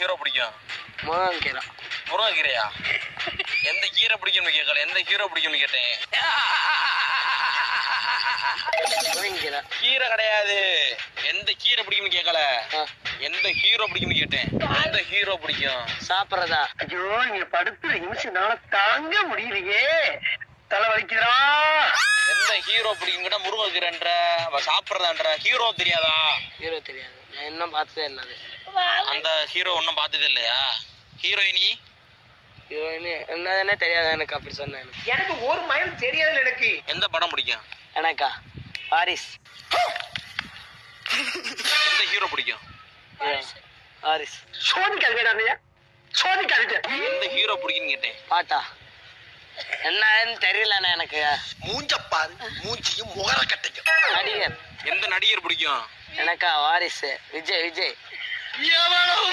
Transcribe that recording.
Hero பிடிக்கும்? முருங்கீரை. முருங்கீரையா? எந்த கீரை பிடிக்கும்னு கேட்கல, எந்த ஹீரோ பிடிக்கும்னு கேட்டேன். முருங்கீரை. கீரை கிடையாது, எந்த கீரை பிடிக்கும்னு கேட்கல, எந்த ஹீரோ பிடிக்கும்னு கேட்டேன். எந்த ஹீரோ பிடிக்கும்? சாப்பிட்றதா? ஐயோ நீங்க படுத்துற நிமிஷம்னால தாங்க முடியலையே, தலை வலிக்குதா. எந்த ஹீரோ பிடிக்கும் கேட்டா முருங்கீரைன்ற, சாப்பிட்றதான்ற. ஹீரோ தெரியாதா? ஹீரோ தெரியாது, நான் இன்னும் பார்த்ததே இல்லை. அந்த ஹீரோ ஒன்றும் பார்த்தது இல்லையா? ஹீரோயினி ஹீரோயின் என்னதுன்னே தெரியாது எனக்கு. அப்படி சொன்னேன். எனக்கு ஒரு மைல் தெரியாது. எனக்கு எந்த படம் பிடிக்கும்? எனக்கா வாரிஸ். எந்த ஹீரோ பிடிக்கும்? வாரிஸ். சோதிக்காதீங்க, சோதிக்காதீங்க. எந்த ஹீரோ பிடிக்குன்னு கேட்டேன். பாட்டா என்னன்னு தெரியலண்ணா எனக்கு. மூஞ்சப்பாரு, மூஞ்சியும் முகர கட்டையும். நடிகர். எந்த நடிகர் பிடிக்கும்? எனக்கா வாரிசு. விஜய். எவ்வளவு